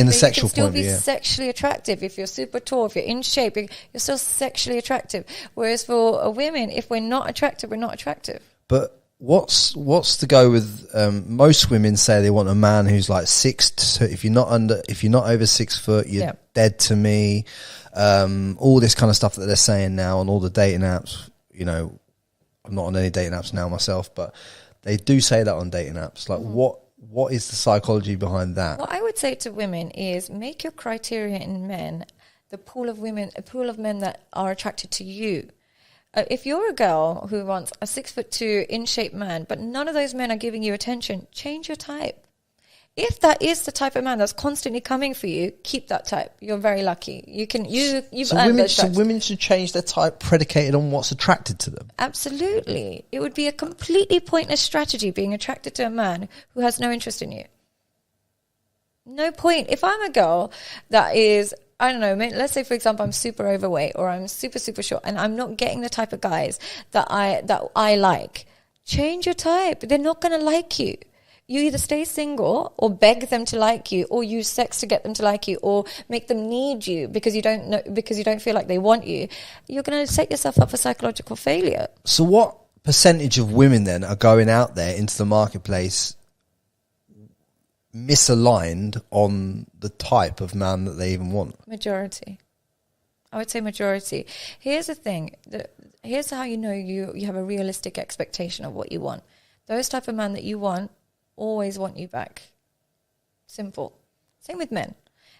In the sexual point of view, you can still be sexually attractive. If you're super tall, if you're in shape, you're still sexually attractive. Whereas for women, if we're not attractive, we're not attractive. But what's to go with most women say they want a man who's like if you're not over 6 foot, you're dead to me. All this kind of stuff that they're saying now on all the dating apps. You know, I'm not on any dating apps now myself, but they do say that on dating apps. Like, what is the psychology behind that? What I would say to women is make your criteria in men a pool of men that are attracted to you. If you're a girl who wants a 6'2" in shape man, but none of those men are giving you attention, change your type. If that is the type of man that's constantly coming for you, keep that type. You're very lucky. You've earned those types. So women should change their type predicated on what's attracted to them. Absolutely. It would be a completely pointless strategy being attracted to a man who has no interest in you. No point. If I'm a girl that is, I don't know, let's say, for example, I'm super overweight or I'm super, super short and I'm not getting the type of guys that I like, change your type. They're not going to like you. You either stay single or beg them to like you, or use sex to get them to like you, or make them need you because you don't feel like they want you. You're going to set yourself up for psychological failure. So what percentage of women then are going out there into the marketplace misaligned on the type of man that they even want? Majority. I would say majority. Here's the thing. Here's how you know you have a realistic expectation of what you want. Those type of man that you want always want you back. Simple. Same with men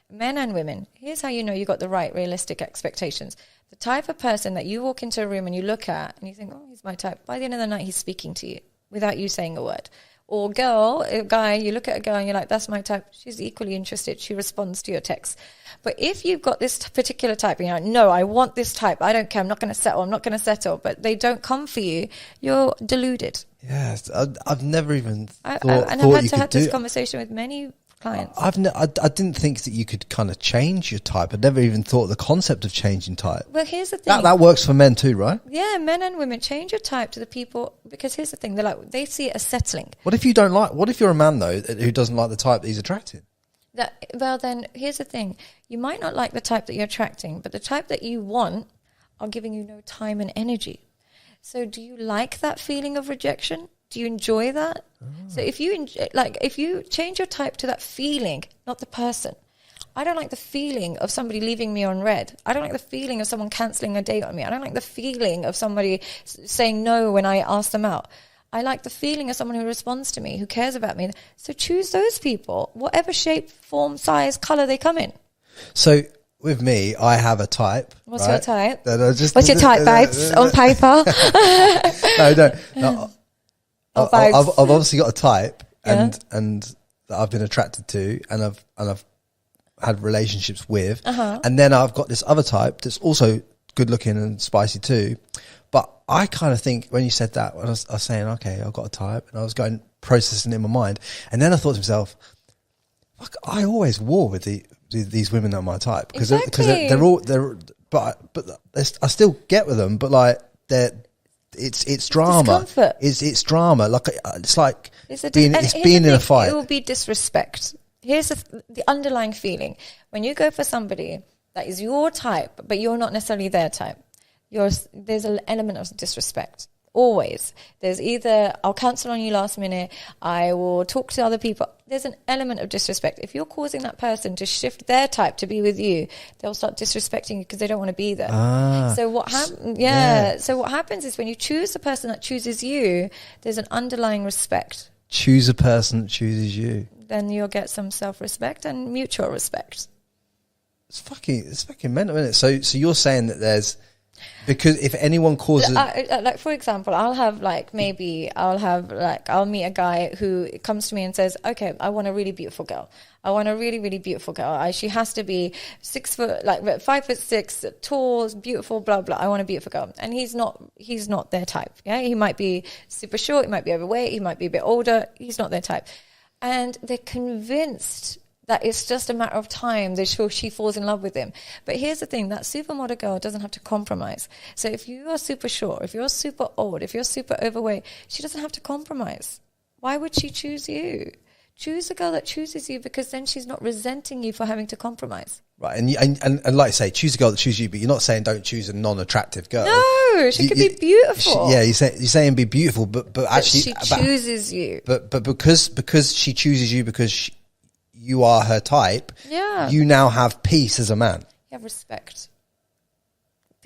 and women. Here's how you know you got the right realistic expectations. The type of person that you walk into a room and you look at and you think, oh, he's my type. By the end of the night, he's speaking to you without you saying a word. Or guy, you look at a girl and you're like, that's my type. She's equally interested. She responds to your texts. But if you've got this particular type, and you're like, no, I want this type. I don't care. I'm not going to settle. But they don't come for you. You're deluded. Yes. I've never even thought and I've had this conversation with many clients. I didn't think that you could kind of change your type. I'd never even thought of the concept of changing type. Well, here's the thing. That works for men too, right? Yeah, men and women, change your type to the people, because here's the thing. They see it as settling. What if you're a man though who doesn't like the type that he's attracting? Well, then here's the thing. You might not like the type that you're attracting, but the type that you want are giving you no time and energy. So do you like that feeling of rejection? Do you enjoy that? Oh. So if you change your type to that feeling, not the person. I don't like the feeling of somebody leaving me on red. I don't like the feeling of someone cancelling a date on me. I don't like the feeling of somebody saying no when I ask them out. I like the feeling of someone who responds to me, who cares about me. So choose those people, whatever shape, form, size, colour they come in. So with me, I have a type. What's your type? What's your type, babes? On paper? No. I've obviously got a type, and that I've been attracted to, and I've had relationships with, and then I've got this other type that's also good looking and spicy too. But I kind of think when you said that, when I was saying, okay, I've got a type, and I was going processing it in my mind, and then I thought to myself, fuck, I always war with these women that are my type because but I still get with them, but like it's drama. It's drama. Like it's like being in a fight. It will be disrespect. Here's the underlying feeling when you go for somebody that is your type, but you're not necessarily their type. There's an element of disrespect. Always. There's either I'll cancel on you last minute, I will talk to other people. There's an element of disrespect. If you're causing that person to shift their type to be with you, they'll start disrespecting you because they don't want to be there. So what happens is when you choose the person that chooses you, there's an underlying respect. Choose a person that chooses you. Then you'll get some self-respect and mutual respect. It's fucking mental, isn't it? So you're saying that there's, because if anyone causes... like, for example, I'll meet a guy who comes to me and says, okay, I want a really beautiful girl. I want a really, really beautiful girl. She has to be 6 foot, like 5'6", tall, beautiful, blah, blah. I want a beautiful girl. And he's not their type. Yeah, he might be super short. He might be overweight. He might be a bit older. He's not their type. And they're convinced that it's just a matter of time she falls in love with him. But here's the thing, that supermodel girl doesn't have to compromise. So if you are super short, if you're super old, if you're super overweight, she doesn't have to compromise. Why would she choose you? Choose a girl that chooses you, because then she's not resenting you for having to compromise. Right, and like I say, choose a girl that chooses you, but you're not saying don't choose a non-attractive girl. No, she could be beautiful. You're saying be beautiful, but actually she chooses you. But because she chooses you because you are her type. Yeah, you now have peace as a man. You have respect.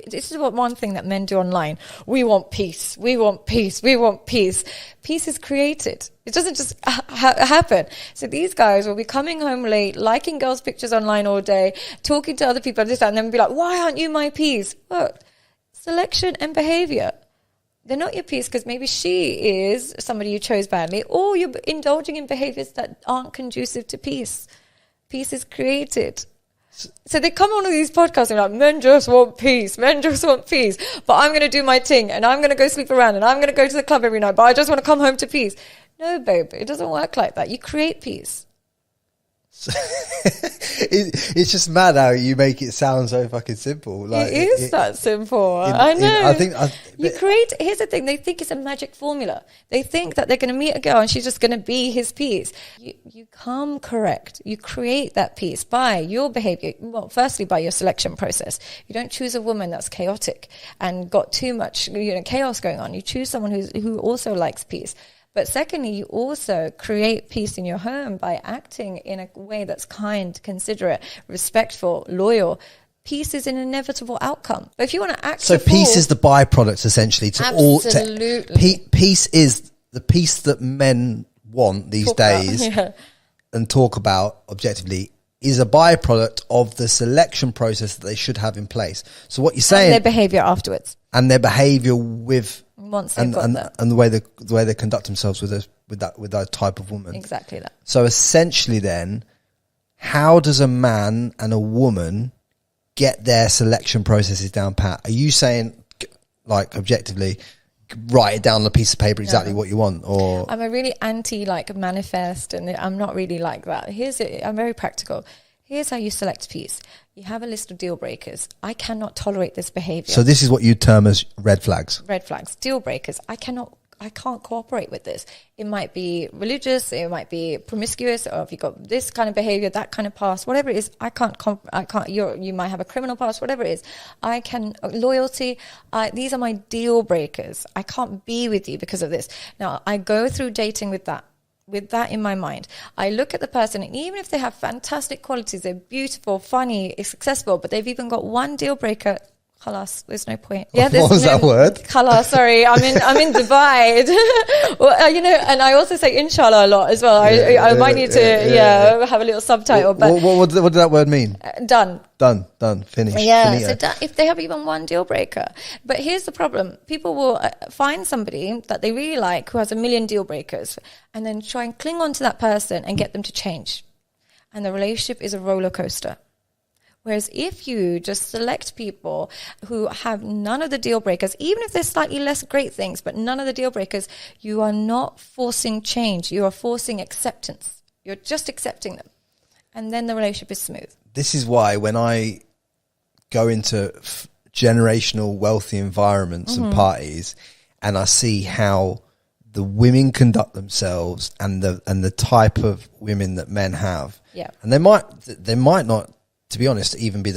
This is one thing that men do online. We want peace. We want peace. We want peace. Peace is created. It doesn't just happen. So these guys will be coming home late, liking girls' pictures online all day, talking to other people and this, and then be like, why aren't you my peace? Look, selection and behavior. They're not your peace because maybe she is somebody you chose badly, or you're indulging in behaviors that aren't conducive to peace. Peace is created. So they come on all these podcasts and like, men just want peace, men just want peace, but I'm going to do my thing and I'm going to go sleep around and I'm going to go to the club every night, but I just want to come home to peace. No, babe, it doesn't work like that. You create peace. It's just mad how you make it sound so fucking simple. Like, it is that simple. I know. You create. Here's the thing: they think it's a magic formula. They think that they're going to meet a girl and she's just going to be his peace. You come correct. You create that peace by your behavior. Well, firstly, by your selection process. You don't choose a woman that's chaotic and got too much, chaos going on. You choose someone who also likes peace. But secondly, you also create peace in your home by acting in a way that's kind, considerate, respectful, loyal. Peace is an inevitable outcome. But if you want to act, so peace is the byproduct essentially to all. Absolutely, peace is the peace that men want these days and talk about objectively is a byproduct of the selection process that they should have in place. So what you're saying, and their behavior afterwards, and their behavior with. Once and the way they conduct themselves with that type of woman. Exactly that. So essentially then, how does a man and a woman get their selection processes down pat? Are you saying, like, objectively, write it down on a piece of paper exactly what you want? Or I'm a really anti manifest, and I'm not really like that. I'm very practical. Here's how you select peace. You have a list of deal breakers. I cannot tolerate this behavior. So this is what you term as red flags. Red flags, deal breakers. I can't cooperate with this. It might be religious, it might be promiscuous, or if you've got this kind of behavior, that kind of past, whatever it is, I can't, you might have a criminal past, whatever it is. Loyalty, these are my deal breakers. I can't be with you because of this. Now, I go through dating with that in my mind. I look at the person, and even if they have fantastic qualities, they're beautiful, funny, successful, but they've even got one deal breaker, khalas, there's no point. Yeah, what was that word? Khalas, sorry, I'm in Dubai. Well, and I also say inshallah a lot as well. I might need to have a little subtitle. But what did that word mean? Done, finished. Yeah, so if they have even one deal breaker. But here's the problem. People will find somebody that they really like who has a million deal breakers and then try and cling on to that person and get them to change. And the relationship is a roller coaster. Whereas if you just select people who have none of the deal breakers, even if there's slightly less great things, but none of the deal breakers, you are not forcing change. You are forcing acceptance. You're just accepting them. And then the relationship is smooth. This is why when I go into generational wealthy environments and parties, and I see how the women conduct themselves and the type of women that men have, and they might not, to be honest, even be the